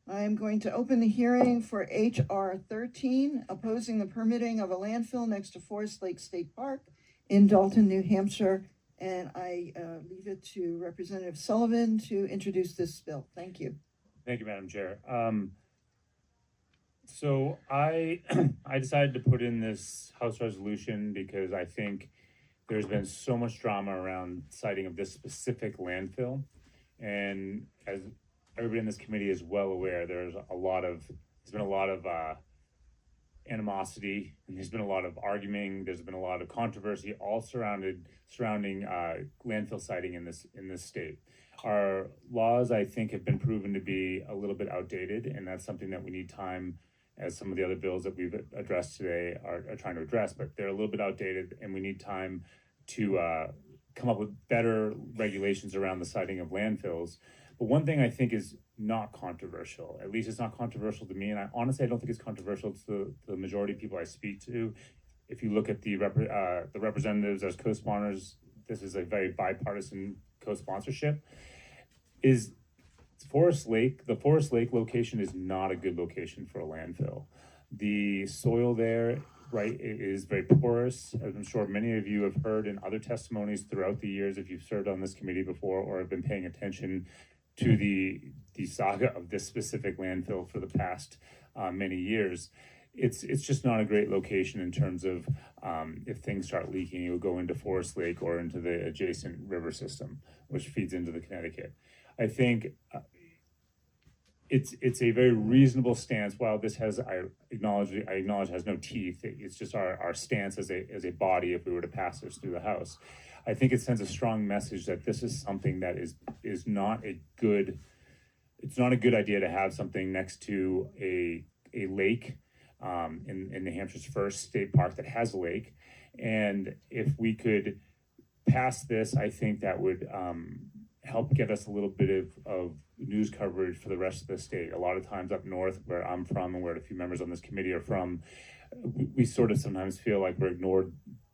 I am going to open the hearing for HR13, opposing the permitting of a landfill next to Forest Lake State Park in Dalton, New Hampshire. And I leave it to Representative Sullivan to introduce this bill. Thank you. Thank you, Madam Chair. So I decided to put in this House resolution because I think there's been so much drama around siting of this specific landfill. And as everybody in this committee is well aware, there's been a lot of animosity, and there's been a lot of arguing. There's been a lot of controversy, all surrounding landfill siting in this state. Our laws, I think, have been proven to be a little bit outdated, and that's something that we need time, as some of the other bills that we've addressed today are trying to address, but they're a little bit outdated, and we need time to come up with better regulations around the siting of landfills. But one thing I think is not controversial, at least it's not controversial to me, and I honestly don't think it's controversial to the majority of people I speak to. If you look at the representatives as co-sponsors, this is a very bipartisan co-sponsorship, is Forest Lake. The Forest Lake location is not a good location for a landfill. The soil there, right, is very porous. As I'm sure many of you have heard in other testimonies throughout the years, if you've served on this committee before or have been paying attention to the saga of this specific landfill for the past many years. It's just not a great location in terms of if things start leaking, it will go into Forest Lake or into the adjacent river system, which feeds into the Connecticut. I think it's a very reasonable stance. While this has, I acknowledge has no teeth, it's just our stance as a body if we were to pass this through the House. I think it sends a strong message that this is something that is not a good, it's not a good idea to have something next to a lake in New Hampshire's first state park that has a lake. And if we could pass this, I think that would help get us a little bit of news coverage for the rest of the state. A lot of times up north, where I'm from and where a few members on this committee are from, we sort of sometimes feel like we're ignored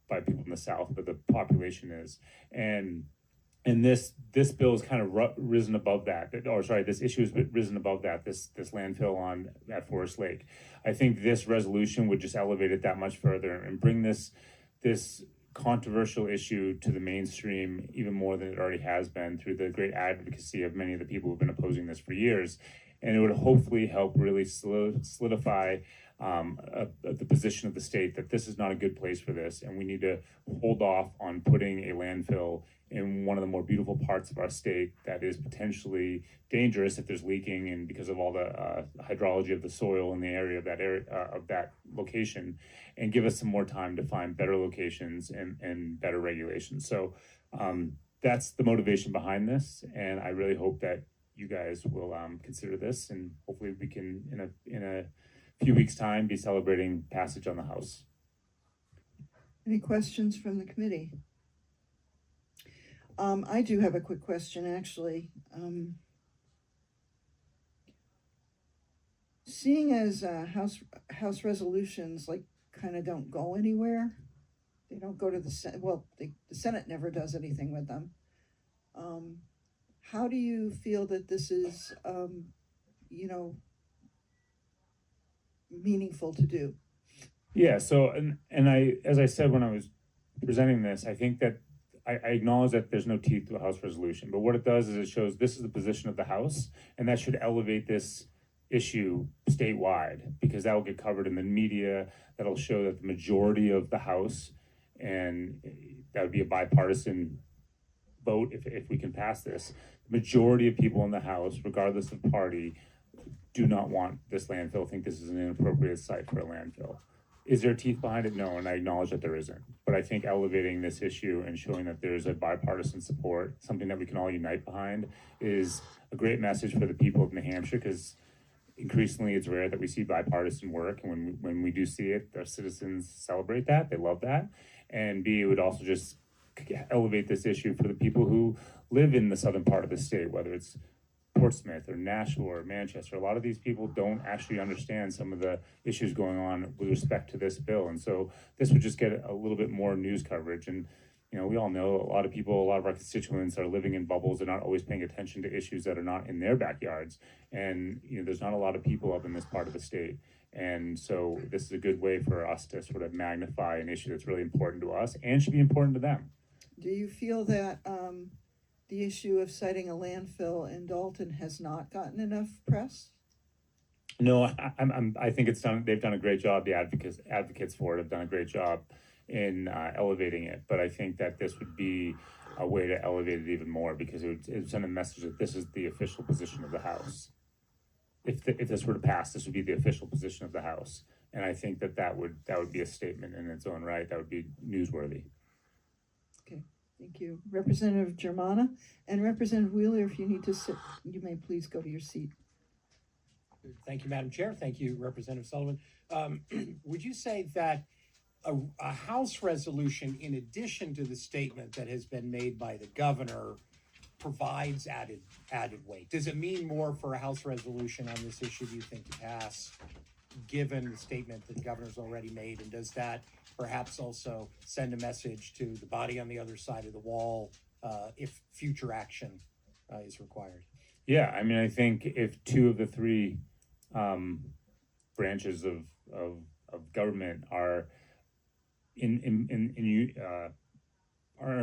by people in the South, but the population is. And this bill has kind of risen above that, or sorry, this issue has risen above that, this landfill at Forest Lake. I think this resolution would just elevate it that much further and bring this controversial issue to the mainstream even more than it already has been through the great advocacy of many of the people who've been opposing this for years. And it would hopefully help really solidify the position of the state that this is not a good place for this, and we need to hold off on putting a landfill in one of the more beautiful parts of our state that is potentially dangerous if there's leaking and because of all the hydrology of the soil in the area of that location, and give us some more time to find better locations and better regulations. So that's the motivation behind this, and I really hope that you guys will consider this, and hopefully we can in a few weeks' time be celebrating passage on the House. Any questions from the committee? I do have a quick question, actually. Seeing as House resolutions kind of don't go anywhere, they don't go to the Senate. Well, the Senate never does anything with them. How do you feel that this is, meaningful to do? Yeah. So, and I, as I said when I was presenting this, I think that I acknowledge that there's no teeth to a House resolution, but what it does is it shows this is the position of the House, and that should elevate this issue statewide, because that will get covered in the media. That'll show that the majority of the House, and that would be a bipartisan vote if we can pass this, the majority of people in the House, regardless of party, do not want this landfill, think this is an inappropriate site for a landfill. Is there teeth behind it? No, and I acknowledge that there isn't. But I think elevating this issue and showing that there's a bipartisan support, something that we can all unite behind, is a great message for the people of New Hampshire, because increasingly it's rare that we see bipartisan work, and when we do see it, our citizens celebrate that, they love that. And B, it would also just elevate this issue for the people who live in the southern part of the state, whether it's Portsmouth or Nashua or Manchester. A lot of these people don't actually understand some of the issues going on with respect to this bill, and so this would just get a little bit more news coverage. And you know, we all know a lot of people, a lot of our constituents are living in bubbles and not always paying attention to issues that are not in their backyards. And, you know, there's not a lot of people up in this part of the state. And so this is a good way for us to sort of magnify an issue that's really important to us and should be important to them. Do you feel that the issue of citing a landfill in Dalton has not gotten enough press? No, I think it's done. They've done a great job. The advocates for it have done a great job in elevating it. But I think that this would be a way to elevate it even more, because it would send a message that this is the official position of the House. If this were to pass, this would be the official position of the House, and I think that would be a statement in its own right. That would be newsworthy. Okay, thank you, Representative Germana, and Representative Wheeler. If you need to sit, you may please go to your seat. Thank you, Madam Chair. Thank you, Representative Sullivan. Would you say that a House resolution, in addition to the statement that has been made by the governor, provides added weight? Does it mean more for a House resolution on this issue, do you think, to pass, given the statement that the governor's already made? And does that perhaps also send a message to the body on the other side of the wall if future action is required? Yeah, I mean, I think if two of the three branches of government are are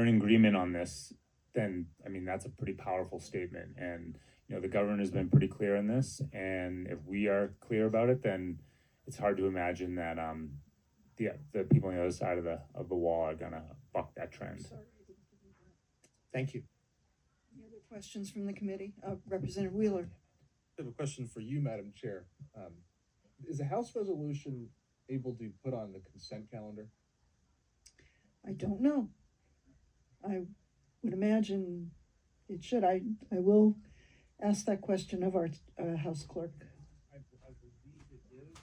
in agreement on this, then I mean that's a pretty powerful statement. And you know, the governor has been pretty clear on this, and if we are clear about it, then it's hard to imagine that the people on the other side of the wall are gonna buck that trend. Thank you. Any other questions from the committee? Representative Wheeler. I have a question for you, Madam Chair. Is a House resolution able to be put on the consent calendar? I don't know. I would imagine it should. I will ask that question of our House clerk. I believe it is,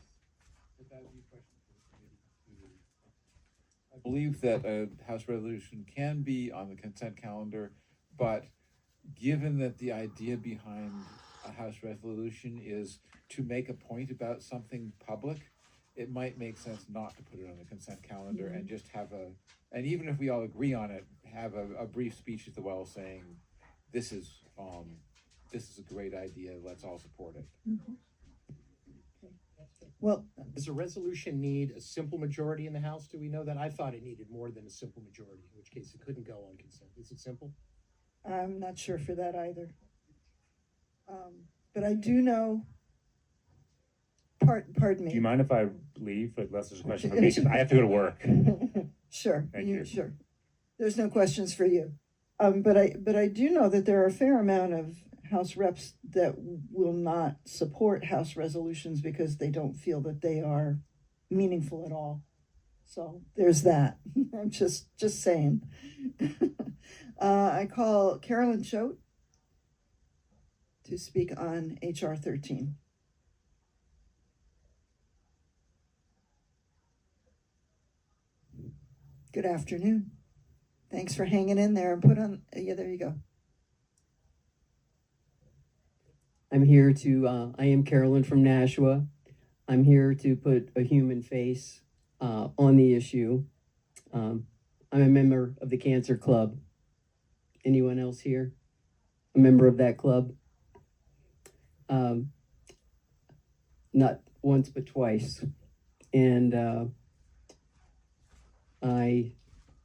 but that would be a question for the committee. I believe that a House resolution can be on the consent calendar, but given that the idea behind a House resolution is to make a point about something public, it might make sense not to put it on the consent calendar and just have and even if we all agree on it, have a brief speech at the well saying, this is a great idea, let's all support it. Mm-hmm. Okay. Well, Does a resolution need a simple majority in the House? Do we know that? I thought it needed more than a simple majority, in which case it couldn't go on consent. Is it simple? I'm not sure for that either. But I do know, pardon me. Do you mind if I leave? Unless there's a question for me, because I have to go to work. Sure. Thank you. Sure. There's no questions for you. But I do know that there are a fair amount of House reps that will not support House resolutions because they don't feel that they are meaningful at all. So there's that. I'm just saying. I call Carolyn Choate to speak on HR13. Good afternoon. Thanks for hanging in there and put on, yeah, there you go. I'm here to, I am Carolyn from Nashua. I'm here to put a human face on the issue. I'm a member of the Cancer Club. Anyone else here? A member of that club? Not once, but twice. And I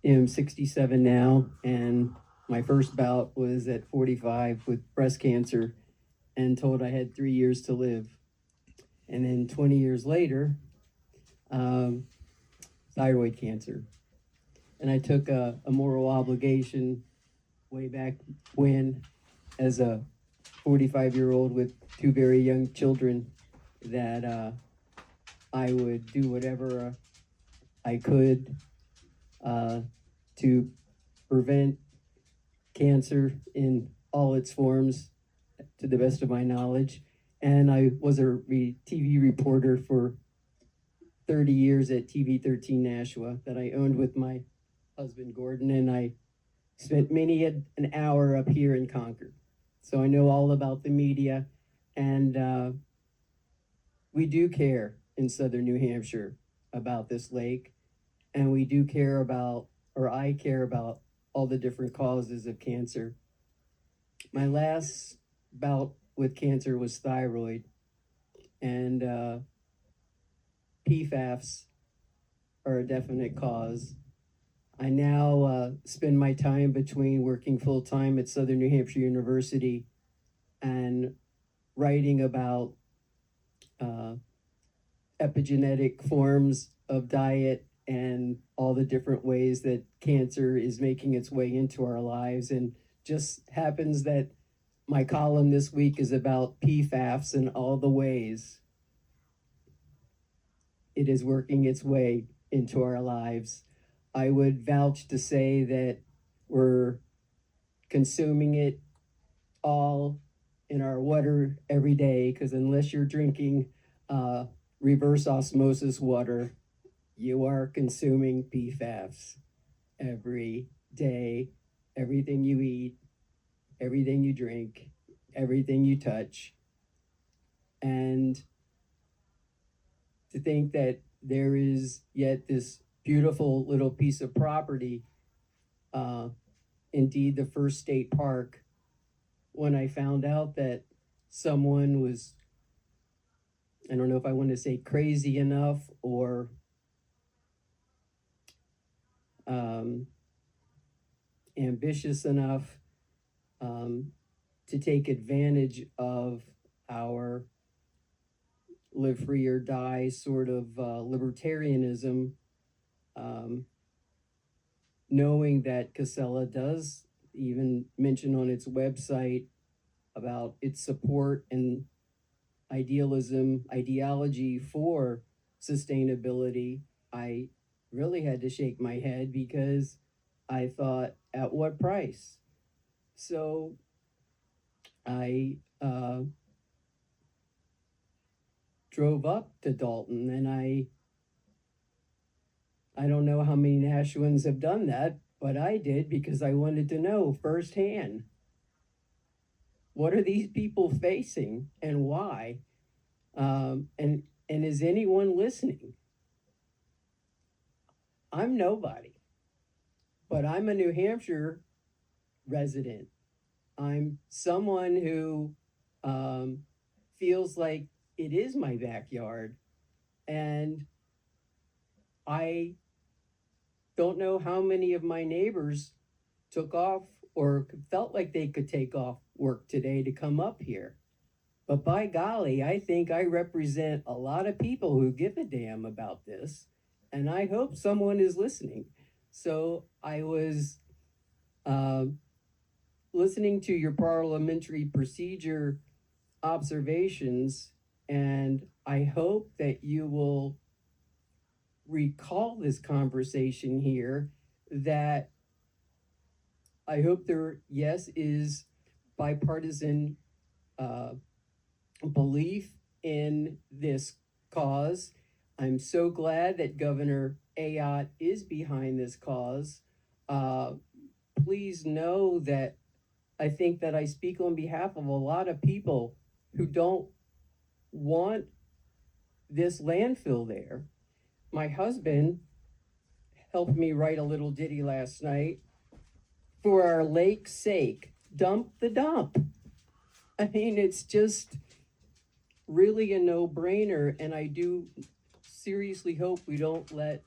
am 67 now, and my first bout was at 45 with breast cancer and told I had 3 years to live. And then 20 years later, thyroid cancer. And I took a moral obligation way back when, as a 45-year-old with 2 very young children, that I would do whatever I could to prevent cancer in all its forms, to the best of my knowledge. And I was a TV reporter for 30 years at TV13 Nashua that I owned with my husband Gordon, and I spent many an hour up here in Concord. So I know all about the media, and we do care in southern New Hampshire about this lake, and we do care about, or I care about, all the different causes of cancer. My last bout with cancer was thyroid, and PFAS are a definite cause. I now spend my time between working full-time at Southern New Hampshire University and writing about epigenetic forms of diet and all the different ways that cancer is making its way into our lives. And just happens that my column this week is about PFAS and all the ways it is working its way into our lives. I would vouch to say that we're consuming it all in our water every day, because unless you're drinking reverse osmosis water, you are consuming PFAS every day. Everything you eat, everything you drink, everything you touch. And to think that there is yet this beautiful little piece of property, indeed the first state park, when I found out that someone was, I don't know if I want to say crazy enough or ambitious enough to take advantage of our live free or die sort of libertarianism, knowing that Casella does even mention on its website about its support and ideology for sustainability, I really had to shake my head, because I thought, at what price? So I drove up to Dalton, and I don't know how many Nashwans have done that, but I did, because I wanted to know firsthand, what are these people facing and why? And is anyone listening? I'm nobody, but I'm a New Hampshire resident. I'm someone who feels like it is my backyard, and I don't know how many of my neighbors took off or felt like they could take off work today to come up here. But by golly, I think I represent a lot of people who give a damn about this, and I hope someone is listening. So I was listening to your parliamentary procedure observations, and I hope that you will recall this conversation here, that I hope there, yes, is bipartisan belief in this cause. I'm so glad that Governor Ayotte is behind this cause. Please know that I think that I speak on behalf of a lot of people who don't want this landfill there. My husband helped me write a little ditty last night. For our lake's sake, dump the dump. I mean, it's just really a no-brainer, and I do seriously hope we don't let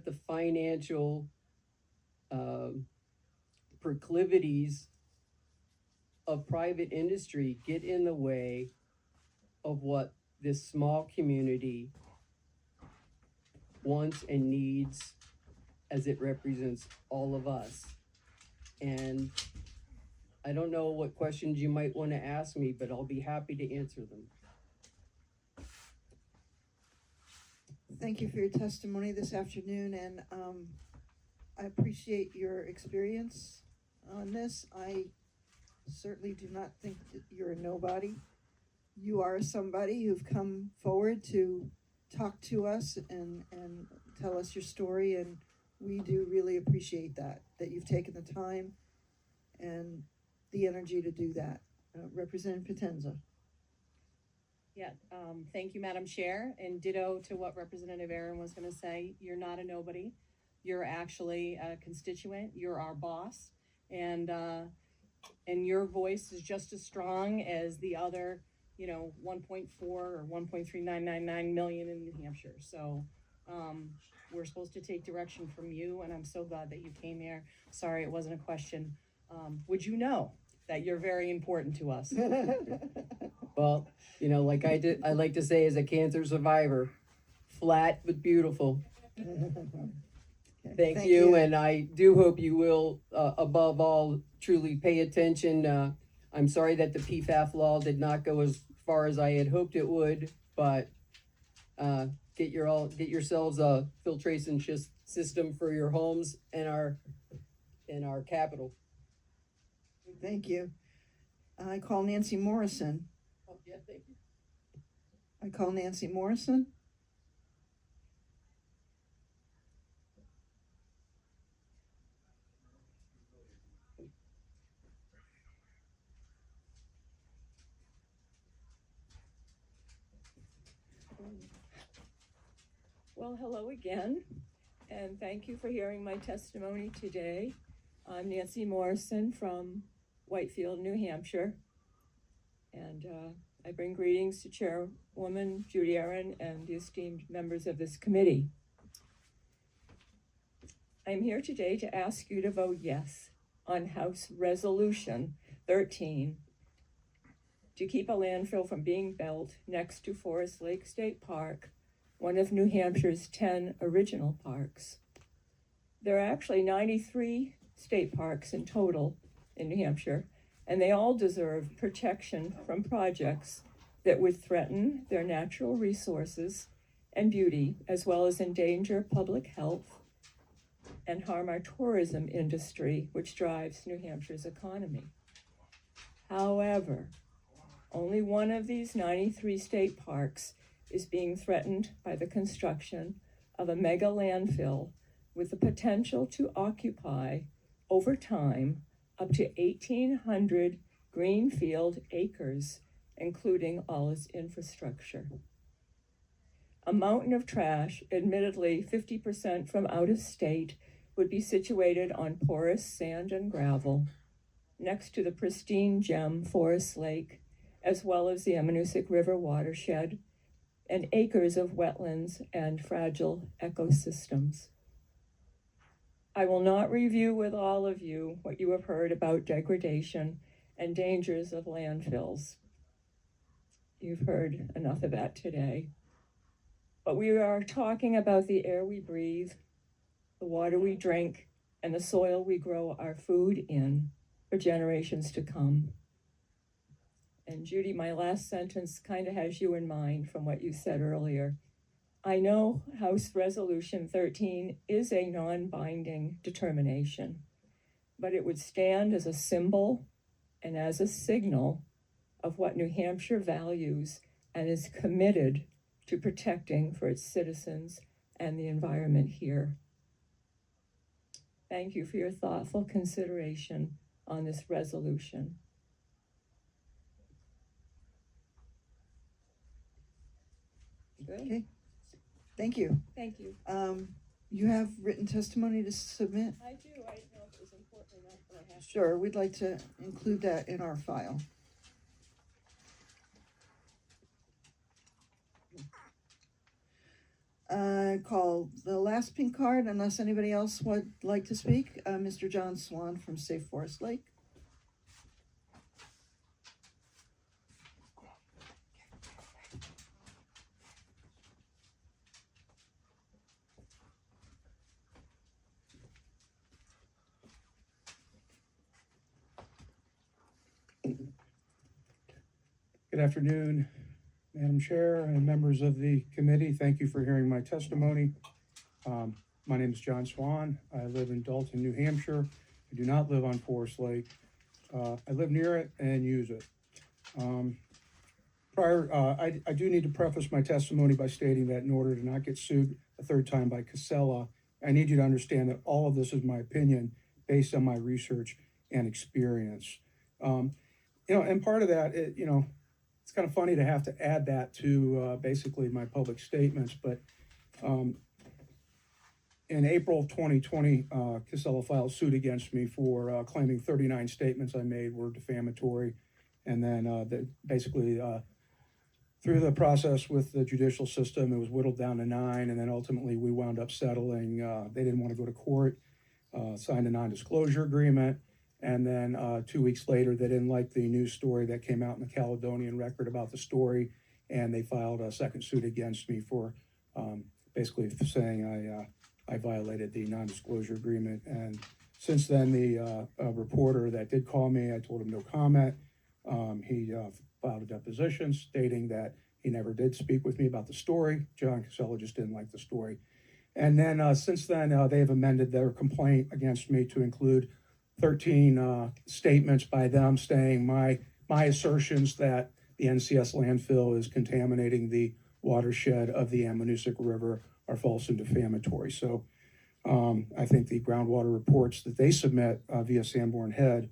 the financial proclivities of private industry get in the way of what this small community wants and needs, as it represents all of us. And I don't know what questions you might want to ask me, but I'll be happy to answer them. Thank you for your testimony this afternoon, and I appreciate your experience on this. I certainly do not think that you're a nobody. You are somebody who've come forward to talk to us and tell us your story, and we do really appreciate that you've taken the time and the energy to do that. Representative Potenza. Yeah, thank you, Madam Chair, and ditto to what Representative Aaron was gonna say. You're not a nobody. You're actually a constituent. You're our boss. And your voice is just as strong as the other, 1.4 or 1.3999 million in New Hampshire. So, we're supposed to take direction from you, and I'm so glad that you came here. Sorry, it wasn't a question. Would you know that you're very important to us? Well, like I like to say as a cancer survivor, flat but beautiful. Thank you, and I do hope you will, above all, truly pay attention. I'm sorry that the PFAF law did not go as far as I had hoped it would, but get yourselves a filtration system for your homes and our capital. Thank you. I call Nancy Morrison. Oh, yeah, thank you. I call Nancy Morrison. Well, hello again, and thank you for hearing my testimony today. I'm Nancy Morrison from Whitefield, New Hampshire, and I bring greetings to Chairwoman Judy Aaron and the esteemed members of this committee. I'm here today to ask you to vote yes on House Resolution 13 to keep a landfill from being built next to Forest Lake State Park, one of New Hampshire's 10 original parks. There are actually 93 state parks in total in New Hampshire, and they all deserve protection from projects that would threaten their natural resources and beauty, as well as endanger public health and harm our tourism industry, which drives New Hampshire's economy. However, only one of these 93 state parks is being threatened by the construction of a mega landfill with the potential to occupy, over time, up to 1,800 greenfield acres, including all its infrastructure. A mountain of trash, admittedly 50% from out of state, would be situated on porous sand and gravel, next to the pristine gem Forest Lake, as well as the Amanuset River watershed, and acres of wetlands and fragile ecosystems. I will not review with all of you what you have heard about degradation and dangers of landfills. You've heard enough of that today. But we are talking about the air we breathe, the water we drink, and the soil we grow our food in for generations to come. And Judy, my last sentence kind of has you in mind from what you said earlier. I know House Resolution 13 is a non-binding determination, but it would stand as a symbol and as a signal of what New Hampshire values and is committed to protecting for its citizens and the environment here. Thank you for your thoughtful consideration on this resolution. Good. Okay. Thank you. Thank you. You have written testimony to submit? I do. I didn't know if it was important enough, but I have to. Sure, we'd like to include that in our file. Call the last pink card, unless anybody else would like to speak. Mr. John Swan from Safe Forest Lake. Good afternoon, Madam Chair and members of the committee. Thank you for hearing my testimony. My name is John Swan. I live in Dalton, New Hampshire. I do not live on Forest Lake. I live near it and use it. I do need to preface my testimony by stating that in order to not get sued a third time by Casella, I need you to understand that all of this is my opinion based on my research and experience. And part of that, it's kind of funny to have to add that to basically my public statements, but in April of 2020, Casella filed suit against me for claiming 39 statements I made were defamatory. And then basically through the process with the judicial system, it was whittled down to 9. And then ultimately we wound up settling. They didn't want to go to court, signed a non-disclosure agreement. And then 2 weeks later, they didn't like the news story that came out in the Caledonian Record about the story. And they filed a second suit against me for basically saying I violated the non-disclosure agreement. And since then, the reporter that did call me, I told him no comment. He filed a deposition stating that he never did speak with me about the story. John Casella just didn't like the story. And then since then, they have amended their complaint against me to include 13 statements by them saying my assertions that the NCS landfill is contaminating the watershed of the Ammonoosuc River are false and defamatory. So I think the groundwater reports that they submit via Sanborn Head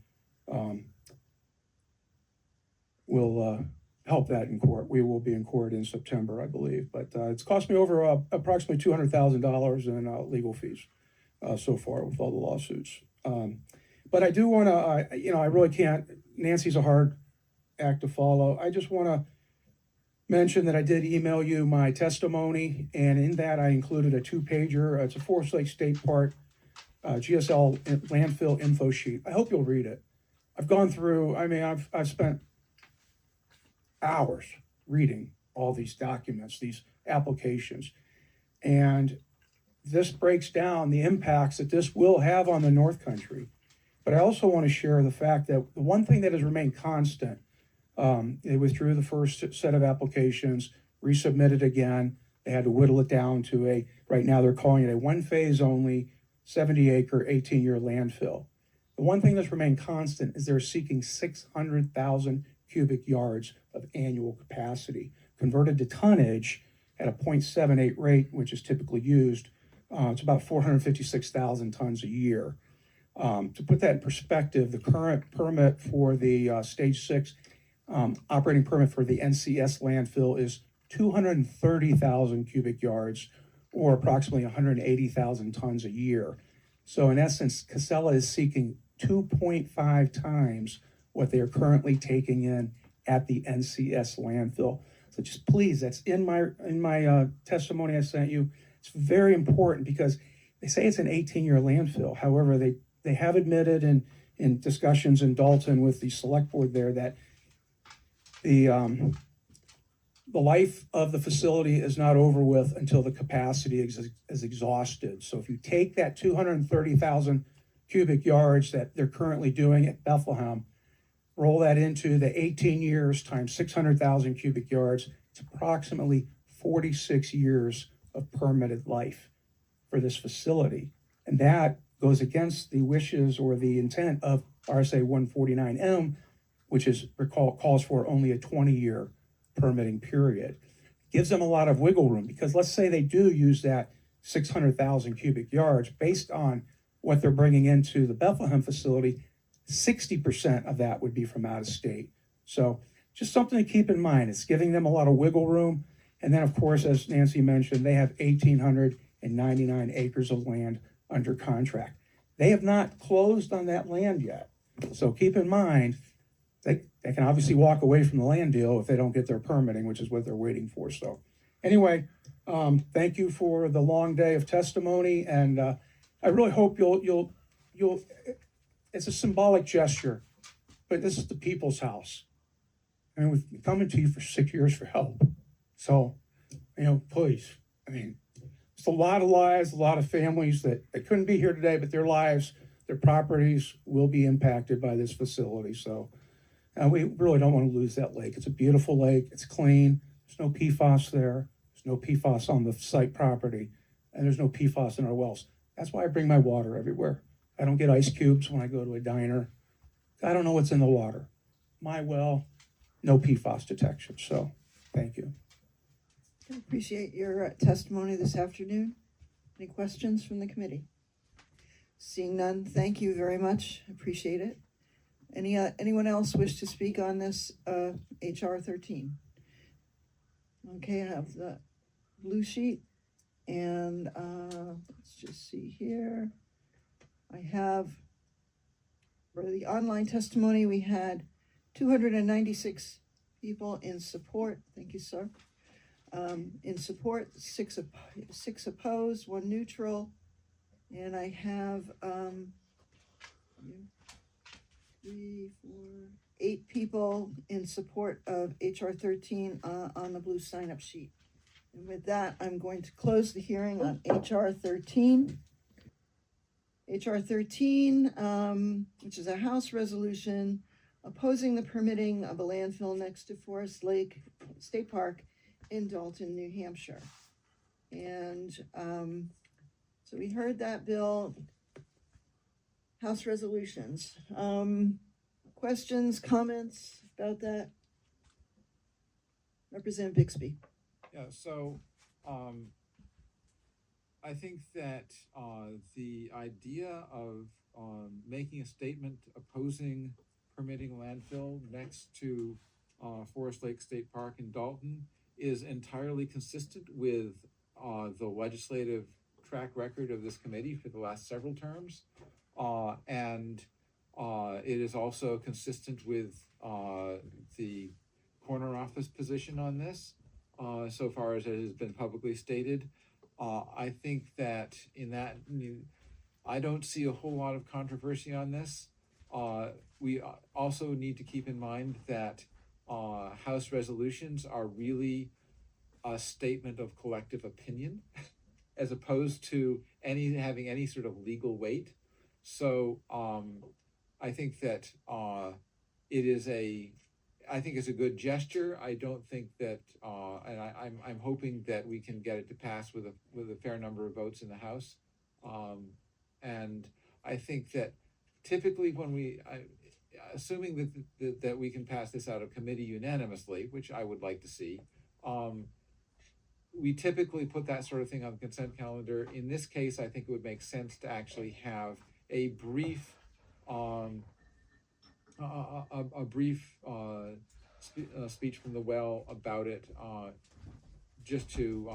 will help that in court. We will be in court in September, I believe. But it's cost me over approximately $200,000 in legal fees so far with all the lawsuits. But I do want to, I really can't, Nancy's a hard act to follow. I just want to mention that I did email you my testimony, and in that I included a 2-pager. It's a Forest Lake State Park GSL landfill info sheet. I hope you'll read it. I've gone through, I've spent hours reading all these documents, these applications, and this breaks down the impacts that this will have on the North Country. But I also want to share the fact that the one thing that has remained constant, they withdrew the first set of applications, resubmitted again. They had to whittle it down to right now they're calling it a 1-phase only, 70-acre, 18-year landfill. The one thing that's remained constant is they're seeking 600,000 cubic yards of annual capacity. Converted to tonnage at a 0.78 rate, which is typically used, it's about 456,000 tons a year. To put that in perspective, the current permit for the Stage 6 operating permit for the NCS landfill is 230,000 cubic yards, or approximately 180,000 tons a year. So in essence, Casella is seeking 2.5 times what they are currently taking in at the NCS landfill. So just please, that's in my testimony I sent you. It's very important because they say it's an 18-year landfill. However, they have admitted in discussions in Dalton with the select board there that the life of the facility is not over with until the capacity is exhausted. So if you take that 230,000 cubic yards that they're currently doing at Bethlehem, roll that into the 18 years times 600,000 cubic yards, it's approximately 46 years of permitted life for this facility. And that goes against the wishes or the intent of RSA 149M, which calls for only a 20-year permitting period. Gives them a lot of wiggle room because let's say they do use that 600,000 cubic yards based on what they're bringing into the Bethlehem facility, 60% of that would be from out of state. So just something to keep in mind. It's giving them a lot of wiggle room. And then, of course, as Nancy mentioned, they have 1,899 acres of land under contract. They have not closed on that land yet. So keep in mind, they can obviously walk away from the land deal if they don't get their permitting, which is what they're waiting for. So anyway, thank you for the long day of testimony. And I really hope you'll, it's a symbolic gesture, but this is the people's house. And we've been coming to you for 6 years for help. So, please, it's a lot of lives, a lot of families that couldn't be here today, but their lives, their properties will be impacted by this facility. So we really don't want to lose that lake. It's a beautiful lake. It's clean. There's no PFAS there. There's no PFAS on the site property. And there's no PFAS in our wells. That's why I bring my water everywhere. I don't get ice cubes when I go to a diner. I don't know what's in the water. My well, no PFAS detection. So thank you. I appreciate your testimony this afternoon. Any questions from the committee? Seeing none, thank you very much. Appreciate it. Anyone else wish to speak on this HR 13? Okay, I have the blue sheet, and let's just see here. I have, for the online testimony, we had 296 people in support. Thank you, sir. In support, six opposed, 1 neutral, and I have 3, 4, 8 people in support of HR 13 on the blue sign-up sheet. And with that, I'm going to close the hearing on HR 13. HR 13, which is a House resolution opposing the permitting of a landfill next to Forest Lake State Park in Dalton, New Hampshire. And so we heard that bill. House resolutions. Questions, comments about that? Representative Bixby. Yeah, so, I think that, the idea of, making a statement opposing permitting landfill next to, Forest Lake State Park in Dalton is entirely consistent with, the legislative track record of this committee for the last several terms. And it is also consistent with, the corner office position on this, so far as it has been publicly stated. I think that I don't see a whole lot of controversy on this. We also need to keep in mind that House resolutions are really a statement of collective opinion as opposed to having any sort of legal weight. So I think that I think it's a good gesture. I don't think that, and I'm hoping that we can get it to pass with a fair number of votes in the House. And I think that typically when assuming that we can pass this out of committee unanimously, which I would like to see, we typically put that sort of thing on the consent calendar. In this case, I think it would make sense to actually have a brief speech from the well about it, just to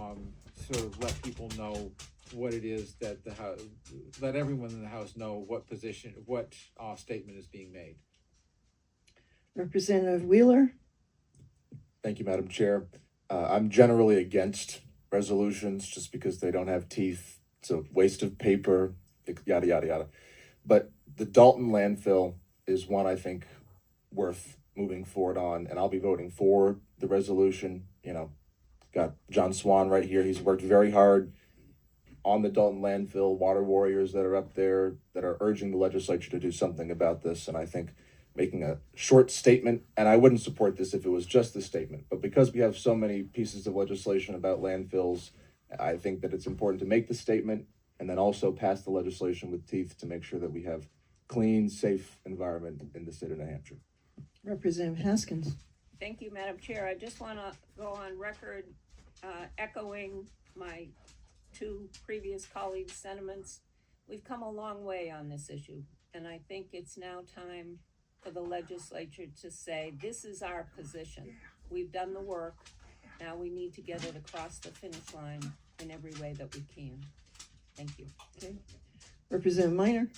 sort of let people know what it is that the House, let everyone in the House know what statement is being made. Representative Wheeler. Thank you, Madam Chair. I'm generally against resolutions just because they don't have teeth. It's a waste of paper, yada, yada, yada. But the Dalton landfill is one I think worth moving forward on, and I'll be voting for the resolution. You know, got John Swan right here. He's worked very hard on the Dalton landfill, water warriors that are up there that are urging the legislature to do something about this. And I think making a short statement, and I wouldn't support this if it was just the statement, but because we have so many pieces of legislation about landfills, I think that it's important to make the statement and then also pass the legislation with teeth to make sure that we have clean, safe environment in the state of New Hampshire. Representative Haskins. Thank you, Madam Chair. I just want to go on record echoing my 2 previous colleagues' sentiments. We've come a long way on this issue, and I think it's now time for the legislature to say, this is our position. We've done the work. Now we need to get it across the finish line in every way that we can. Thank you. Okay. Representative Minor.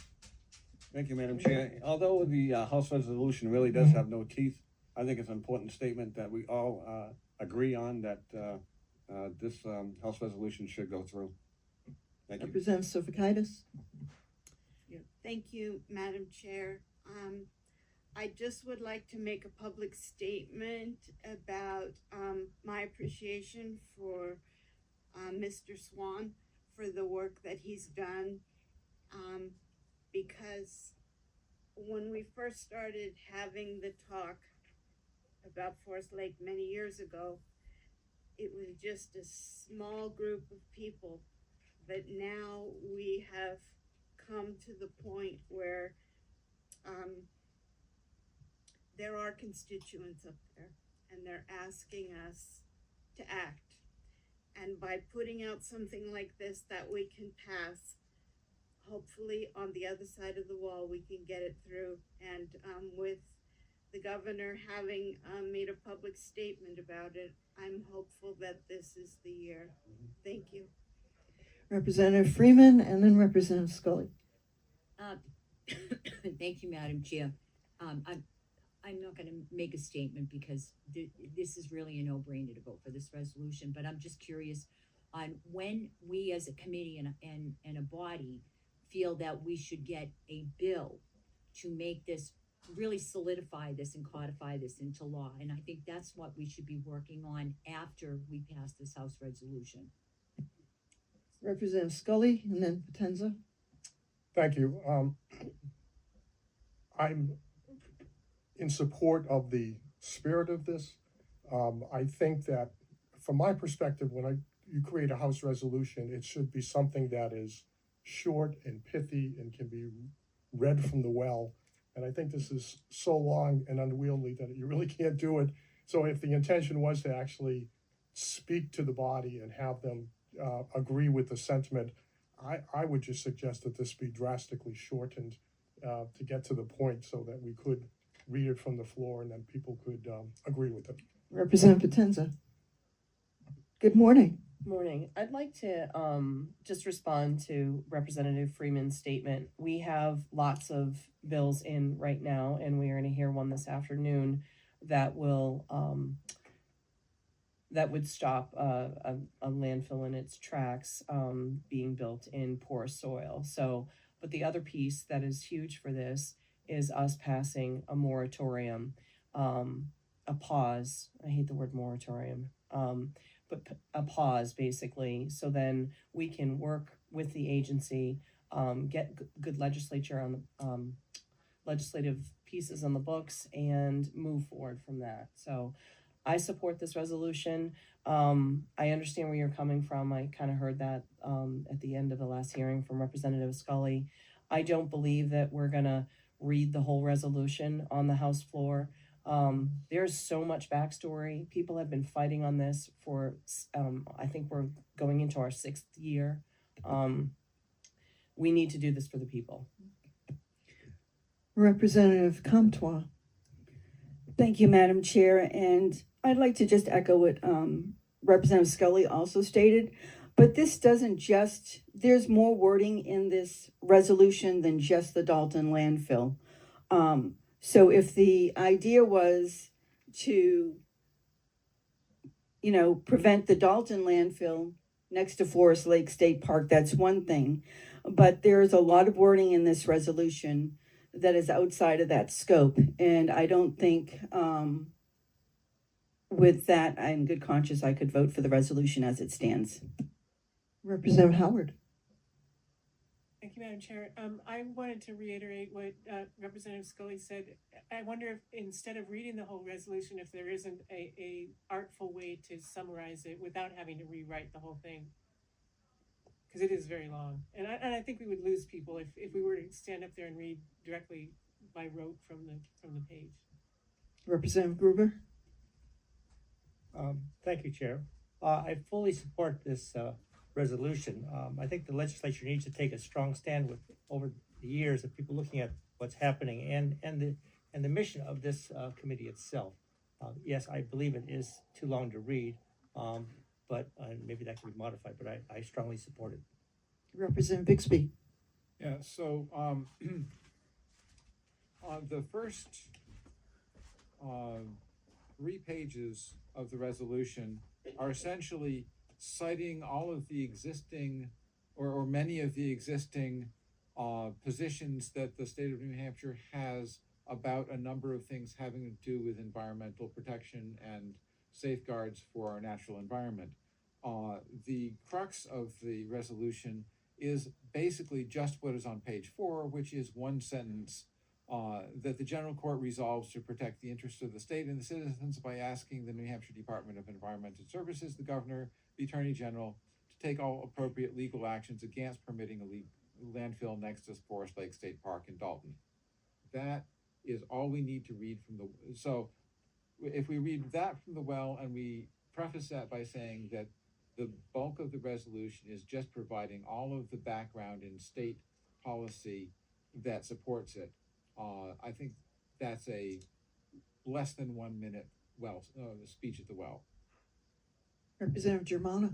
Thank you, Madam Chair. Although the House resolution really does have no teeth, I think it's an important statement that we all agree on that this House resolution should go through. Thank you. Representative Sofakaitis. Yeah. Thank you, Madam Chair. I just would like to make a public statement about my appreciation for Mr. Swan for the work that he's done, because when we first started having the talk about Forest Lake many years ago, it was just a small group of people, but now we have come to the point where there are constituents up there and they're asking us to act. And by putting out something like this that we can pass, hopefully on the other side of the wall, we can get it through. And with the governor having made a public statement about it, I'm hopeful that this is the year. Thank you. Representative Freeman and then Representative Scully. Thank you, Madam Chair. I'm not gonna make a statement because this is really a no-brainer to vote for this resolution, but I'm just curious on when we as a committee and a body feel that we should get a bill to make this, really solidify this and codify this into law. And I think that's what we should be working on after we pass this House resolution. Representative Scully and then Potenza. Thank you. I'm in support of the spirit of this. I think that from my perspective, when you create a House resolution, it should be something that is short and pithy and can be read from the well. And I think this is so long and unwieldy that you really can't do it. So if the intention was to actually speak to the body and have them agree with the sentiment, I would just suggest that this be drastically shortened to get to the point so that we could read it from the floor and then people could agree with it. Representative Potenza. Good morning. Morning. I'd like to just respond to Representative Freeman's statement. We have lots of bills in right now, and we are going to hear one this afternoon that will that would stop a landfill in its tracks being built in poor soil. So, but the other piece that is huge for this is us passing a moratorium, a pause. I hate the word moratorium. But a pause basically, so then we can work with the agency, get good legislature on the legislative pieces on the books and move forward from that. So I support this resolution. I understand where you're coming from. I kind of heard that at the end of the last hearing from Representative Scully. I don't believe that we're gonna read the whole resolution on the House floor. There's so much backstory. People have been fighting on this for, I think we're going into our 6th year. We need to do this for the people. Representative Comtois. Thank you, Madam Chair. And I'd like to just echo what Representative Scully also stated. But this doesn't just, there's more wording in this resolution than just the Dalton landfill. So if the idea was to, prevent the Dalton landfill next to Forest Lake State Park, that's one thing. But there's a lot of wording in this resolution that is outside of that scope. And I don't think with that, in good conscience, I could vote for the resolution as it stands. Representative Howard. Thank you, Madam Chair. I wanted to reiterate what Representative Scully said. I wonder if instead of reading the whole resolution, if there isn't a artful way to summarize it without having to rewrite the whole thing, because it is very long. And I think we would lose people if we were to stand up there and read directly by rote from the page. Representative Gruber. Thank you, Chair. I fully support this resolution. I think the legislature needs to take a strong stand with over the years of people looking at what's happening and the mission of this committee itself. Yes, I believe it is too long to read, but maybe that can be modified, but I strongly support it. Representative Bixby. Yeah, so on the first 3 pages of the resolution are essentially citing all of the existing or many of the existing positions that the state of New Hampshire has about a number of things having to do with environmental protection and safeguards for our natural environment. The crux of the resolution is basically just what is on page 4, which is one sentence, that the General Court resolves to protect the interests of the state and the citizens by asking the New Hampshire Department of Environmental Services, the Governor, the Attorney General, to take all appropriate legal actions against permitting a landfill next to Forest Lake State Park in Dalton. That is all we need to read from the, so if we read that from the well and we preface that by saying that the bulk of the resolution is just providing all of the background in state policy that supports it. I think that's a less than 1 minute speech at the well. Representative Germana.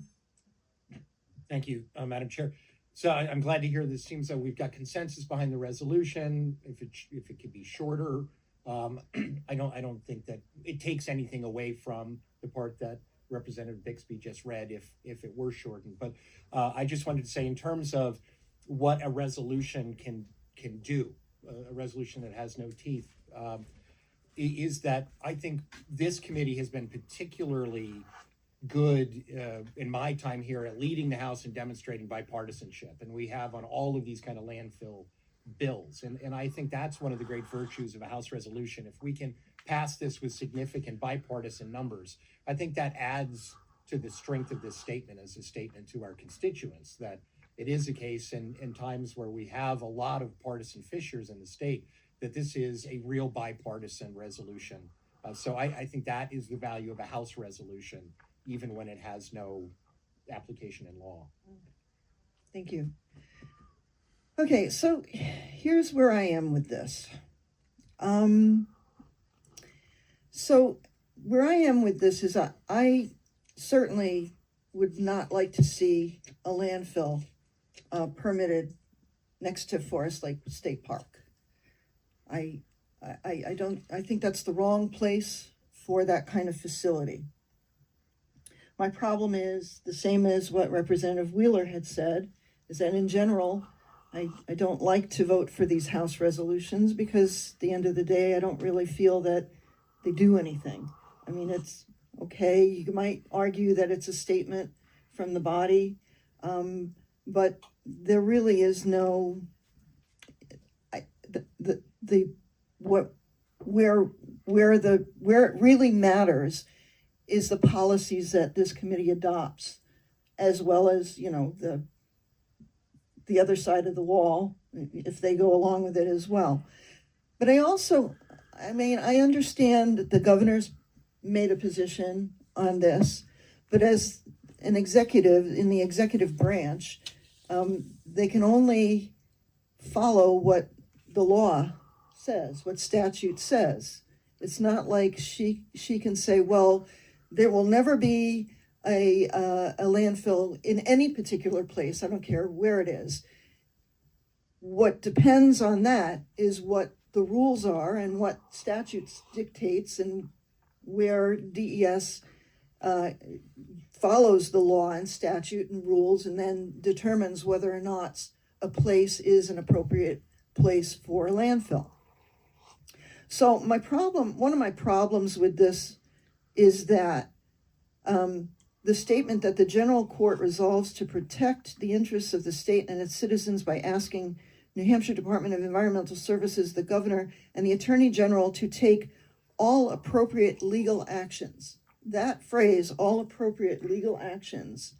Thank you, Madam Chair. So I'm glad to hear this. Seems that we've got consensus behind the resolution. If it could be shorter, I don't think that it takes anything away from the part that Representative Bixby just read if it were shortened. But I just wanted to say, in terms of what a resolution can do, a resolution that has no teeth, is that I think this committee has been particularly good in my time here at leading the House and demonstrating bipartisanship. And we have on all of these kind of landfill bills. And I think that's one of the great virtues of a House resolution. If we can pass this with significant bipartisan numbers, I think that adds to the strength of this statement as a statement to our constituents, that it is a case in times where we have a lot of partisan fissures in the state, that this is a real bipartisan resolution. So I think that is the value of a House resolution, even when it has no application in law. Thank you. Okay, so here's where I am with this. So where I am with this is I certainly would not like to see a landfill permitted next to Forest Lake State Park. I think that's the wrong place for that kind of facility. My problem is the same as what Representative Wheeler had said, is that in general, I don't like to vote for these House resolutions because at the end of the day, I don't really feel that they do anything. I mean, it's okay, you might argue that it's a statement from the body, but there really is no, where it really matters is the policies that this committee adopts, as well as, you know, the other side of the wall, if they go along with it as well. But I understand that the governor's made a position on this, but as an executive in the executive branch, they can only follow what the law says, what statute says. It's not like she can say, well, there will never be a landfill in any particular place. I don't care where it is. What depends on that is what the rules are and what statutes dictates, and where DES follows the law and statute and rules, and then determines whether or not a place is an appropriate place for a landfill. So one of my problems with this is that the statement that the general court resolves to protect the interests of the state and its citizens by asking New Hampshire Department of Environmental Services, the governor, and the attorney general to take all appropriate legal actions. That phrase, all appropriate legal actions,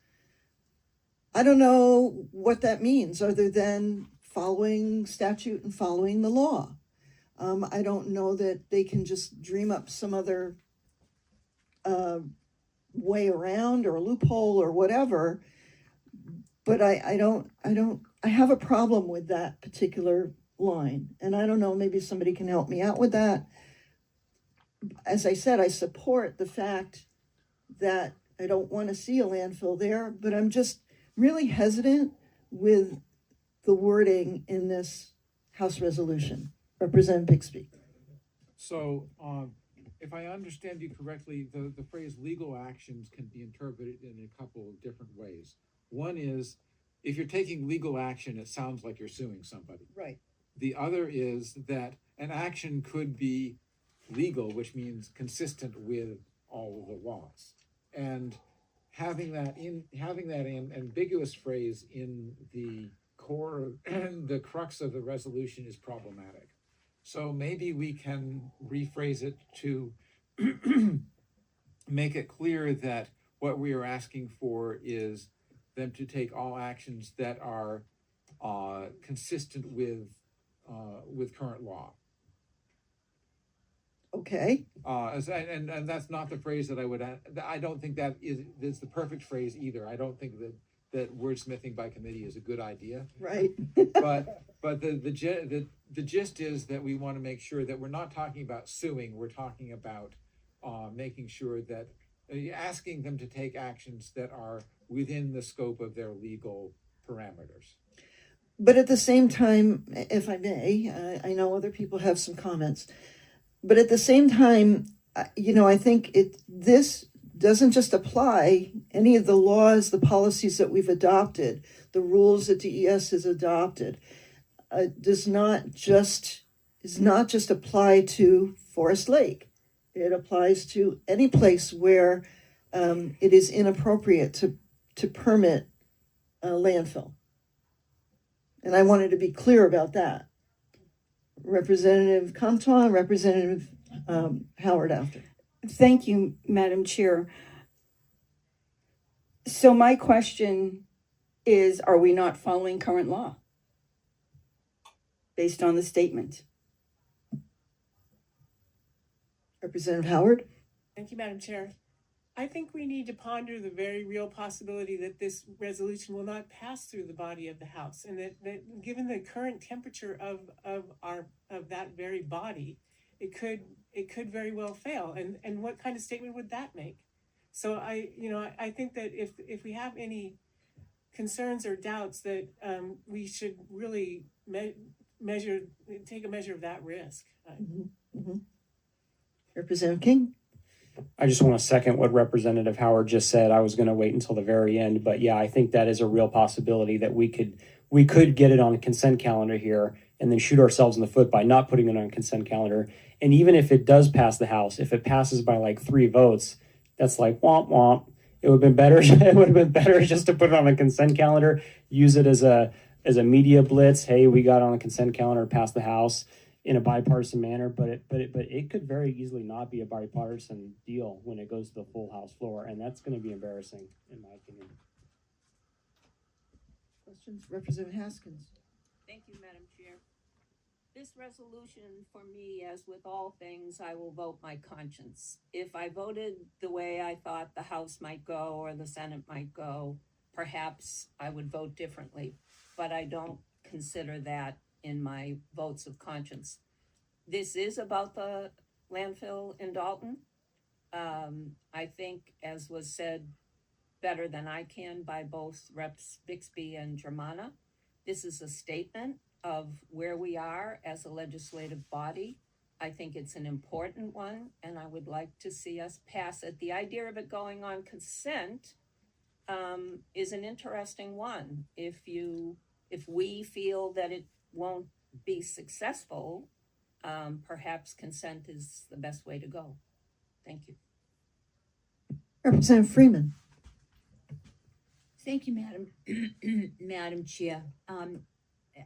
I don't know what that means other than following statute and following the law. I don't know that they can just dream up some other way around or a loophole or whatever, but I have a problem with that particular line, and I don't know, maybe somebody can help me out with that. As I said, I support the fact that I don't want to see a landfill there, but I'm just really hesitant with the wording in this House resolution. Representative Bixby. So, if I understand you correctly, the phrase legal actions can be interpreted in a couple of different ways. One is, if you're taking legal action, it sounds like you're suing somebody. Right. The other is that an action could be legal, which means consistent with all of the laws. And having that ambiguous phrase in the core and the crux of the resolution is problematic. So maybe we can rephrase it to make it clear that what we are asking for is them to take all actions that are consistent with current law. Okay. And that's not the phrase that I would. I don't think that is the perfect phrase either. I don't think that wordsmithing by committee is a good idea. Right. But the gist is that we want to make sure that we're not talking about suing, we're talking about making sure that asking them to take actions that are within the scope of their legal parameters. But at the same time, if I may, I know other people have some comments, but at the same time, I think this doesn't just apply any of the laws, the policies that we've adopted, the rules that DES has adopted, is not just apply to Forest Lake. It applies to any place where it is inappropriate to permit a landfill. And I wanted to be clear about that. Representative Comtois, Representative Howard after. Thank you, Madam Chair. So my question is, are we not following current law based on the statement? Representative Howard? Thank you, Madam Chair. I think we need to ponder the very real possibility that this resolution will not pass through the body of the House, and that given the current temperature of that very body, it could very well fail. And what kind of statement would that make? So I think that if we have any concerns or doubts, that we should really take a measure of that risk. Representative King? I just want to second what Representative Howard just said. I was going to wait until the very end, but yeah, I think that is a real possibility that we could get it on a consent calendar here and then shoot ourselves in the foot by not putting it on a consent calendar. And even if it does pass the House, if it passes by like 3 votes, that's like womp womp. It would have been better. It would have been better just to put it on a consent calendar, use it as a media blitz. Hey, we got on a consent calendar, pass the House in a bipartisan manner, but it could very easily not be a bipartisan deal when it goes to the full House floor, and that's going to be embarrassing, in my opinion. Questions? Representative Haskins? Thank you, Madam Chair. This resolution, for me, as with all things, I will vote my conscience. If I voted the way I thought the House might go or the Senate might go, perhaps I would vote differently, but I don't consider that in my votes of conscience. This is about the landfill in Dalton. I think, as was said better than I can by both Reps Bixby and Germana, this is a statement of where we are as a legislative body. I think it's an important one, and I would like to see us pass it. The idea of it going on consent is an interesting one. If we feel that it won't be successful, perhaps consent is the best way to go. Thank you. Representative Freeman? Thank you, Madam Chair.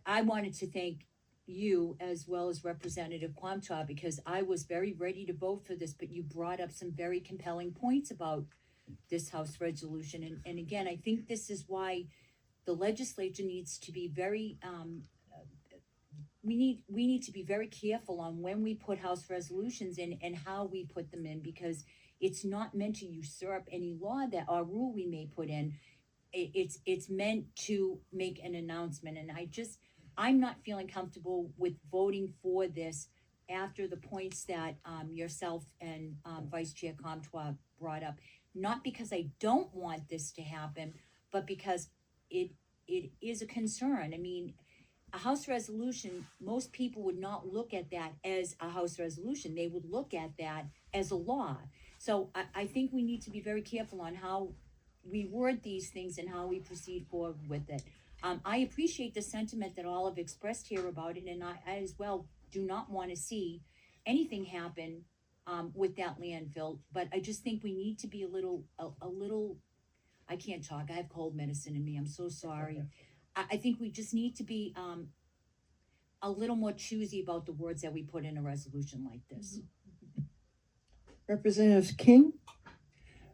I wanted to thank you as well as Representative Comtois, because I was very ready to vote for this, but you brought up some very compelling points about this House resolution. And again, I think this is why the legislature needs to be very, we need to be very careful on when we put House resolutions in and how we put them in, because it's not meant to usurp any law that or rule we may put in. It's meant to make an announcement, and I'm not feeling comfortable with voting for this after the points that yourself and Vice Chair Comtois brought up. Not because I don't want this to happen, but because it is a concern. I mean, a House resolution, most people would not look at that as a House resolution. They would look at that as a law. So I think we need to be very careful on how we word these things and how we proceed forward with it. I appreciate the sentiment that all have expressed here about it, and I as well do not want to see anything happen with that landfill, but I just think we need to be a little, I can't talk, I have cold medicine in me, I'm so sorry. I think we just need to be a little more choosy about the words that we put in a resolution like this. Representative King?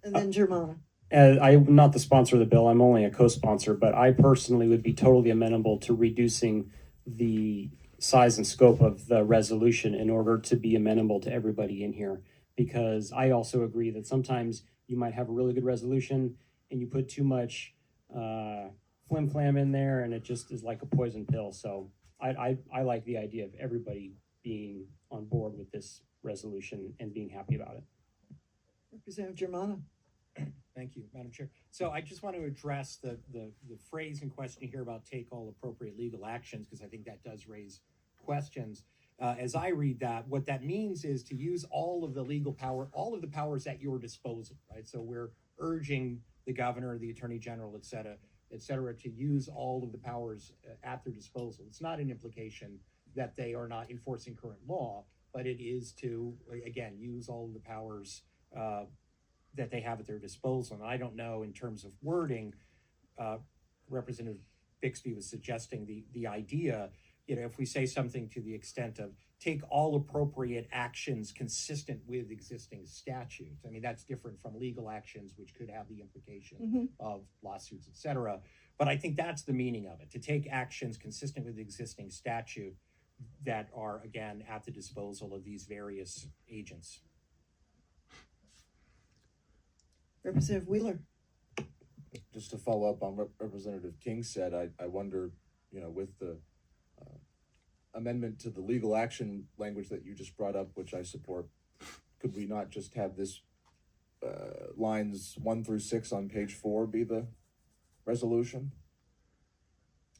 And then Germana. I'm not the sponsor of the bill, I'm only a co-sponsor, but I personally would be totally amenable to reducing the size and scope of the resolution in order to be amenable to everybody in here. Because I also agree that sometimes you might have a really good resolution and you put too much flim flam in there, and it just is like a poison pill. So I like the idea of everybody being on board with this resolution and being happy about it. Representative Germano. Thank you, Madam Chair. So I just want to address the phrase in question here about take all appropriate legal actions, because I think that does raise questions. As I read that, what that means is to use all of the legal power, all of the powers at your disposal, right? So we're urging the governor, the attorney general, et cetera, to use all of the powers at their disposal. It's not an implication that they are not enforcing current law, but it is to, again, use all of the powers that they have at their disposal. And I don't know, in terms of wording, Representative Bixby was suggesting the idea, if we say something to the extent of take all appropriate actions consistent with existing statutes. I mean, that's different from legal actions, which could have the implication of lawsuits, et cetera. But I think that's the meaning of it, to take actions consistent with existing statute that are, again, at the disposal of these various agents. Representative Wheeler. Just to follow up on what Representative King said, I wonder, with the amendment to the legal action language that you just brought up, which I support, could we not just have this lines 1 through 6 on page 4 be the resolution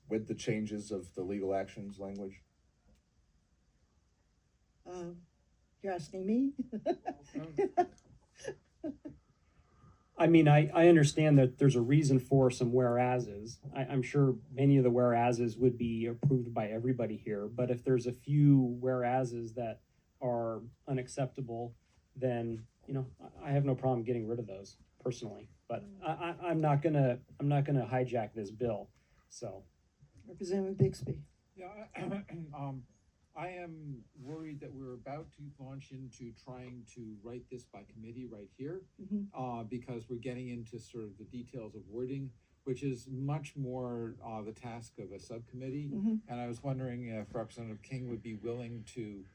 with the changes of the legal actions language? You're asking me? I mean, I understand that there's a reason for some whereases. I'm sure many of the whereases would be approved by everybody here, but if there's a few whereases that are unacceptable, then, I have no problem getting rid of those personally. But I'm not gonna hijack this bill, so. Representative Bixby. Yeah, I am worried that we're about to launch into trying to write this by committee right here, because we're getting into sort of the details of wording, which is much more the task of a subcommittee. And I was wondering if Representative King would be willing to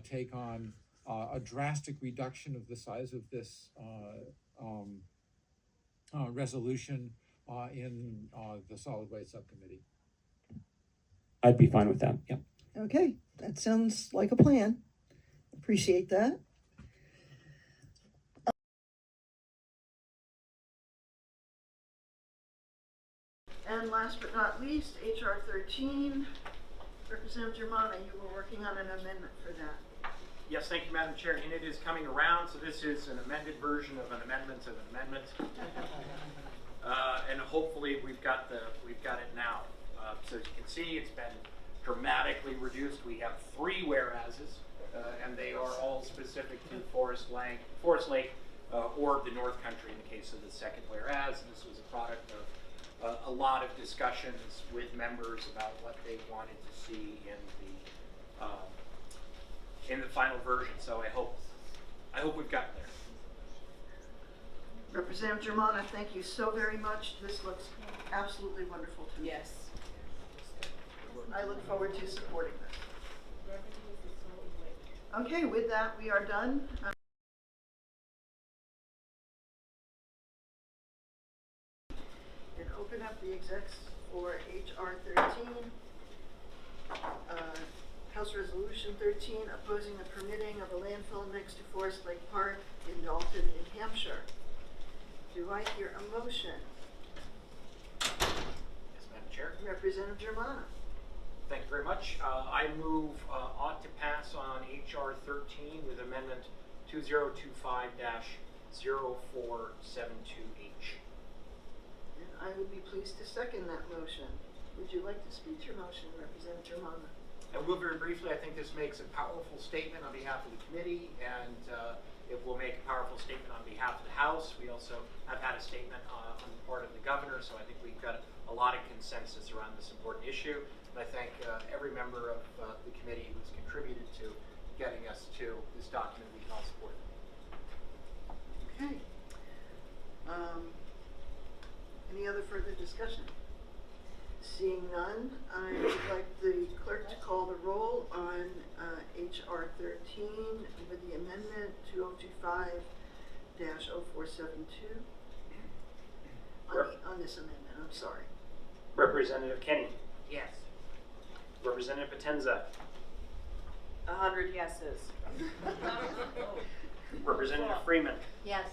take on a drastic reduction of the size of this resolution in the solid waste subcommittee. I'd be fine with that, yeah. Okay, that sounds like a plan. Appreciate that. And last but not least, HR13. Representative Germano, you were working on an amendment for that. Yes, thank you, Madam Chair, and it is coming around, so this is an amended version of an amendment of an amendment. And hopefully we've got it now. So as you can see, it's been dramatically reduced. We have 3 whereases, and they are all specific to Forest Lake, or the North Country in the case of the second whereas. This was a product of a lot of discussions with members about what they wanted to see in the final version. So I hope we've gotten there. Representative Germano, thank you so very much. This looks absolutely wonderful to me. Yes. I look forward to supporting this. Okay, with that, we are done. And open up the execs for HR13, House Resolution 13, opposing the permitting of a landfill next to Forest Lake Park in Dalton, New Hampshire. Do I hear a motion? Yes, Madam Chair. Representative Germano. Thank you very much. I move ought to pass on HR 13 with amendment 2025-0472H. And I would be pleased to second that motion. Would you like to speak to your motion, Representative Germano? I will very briefly. I think this makes a powerful statement on behalf of the committee, and it will make a powerful statement on behalf of the House. We also have had a statement on the part of the governor, so I think we've got a lot of consensus around this important issue. And I thank every member of the committee who's contributed to getting us to this document we can all support. Okay. Any other further discussion? Seeing none, I would like the clerk to call the roll on HR 13 with the amendment 2025-0472. on this amendment, I'm sorry. Representative Kenny. Yes. Representative Potenza. 100 yeses. Representative Freeman. Yes.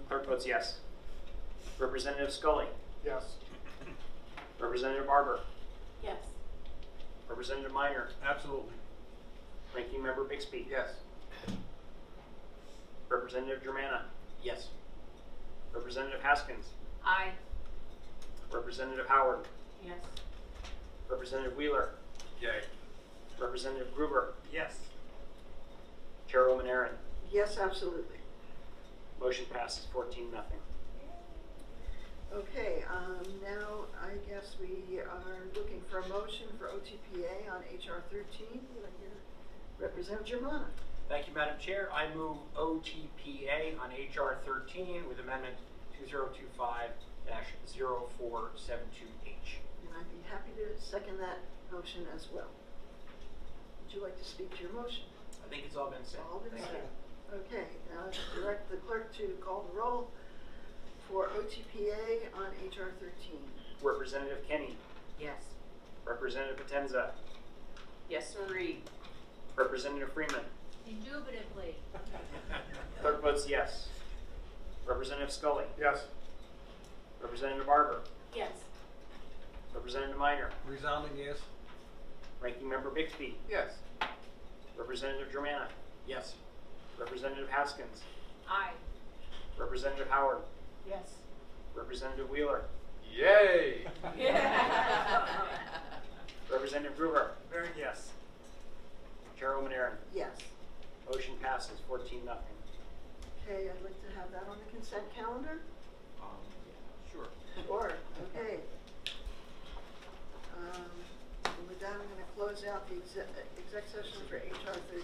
Clerk votes yes. Representative Scully. Yes. Representative Barber. Yes. Representative Minor. Absolutely. Ranking Member Bixby. Yes. Representative Germana. Yes. Representative Haskins. Aye. Representative Howard. Yes. Representative Wheeler. Yay. Representative Gruber. Yes. Chairwoman Aaron. Yes, absolutely. Motion passes 14-0. Okay, now I guess we are looking for a motion for OTPA on HR 13. Will I hear Representative Germana? Thank you, Madam Chair. I move OTPA on HR 13 with amendment 2025-0472H. And I'd be happy to second that motion as well. Would you like to speak to your motion? I think it's all been said. All been Thank said. you. Okay, now direct the clerk to call the roll for OTPA on HR 13. Representative Kenny. Yes. Representative Potenza. Yes, sirree. Representative Freeman. Indubitably. Clerk votes yes. Representative Scully. Yes. Representative Barber. Yes. Representative Minor. Resounding yes. Ranking Member Bixby. Yes. Representative Germana. Yes. Representative Haskins. Aye. Representative Howard. Yes. Representative Wheeler. Yay. Representative Gruber. Very yes. Chairwoman Aaron. Yes. Motion passes 14-0. Okay, I'd like to have that on the consent calendar. Sure. Sure, okay. And with that, I'm going to close out the exec session for HR 13.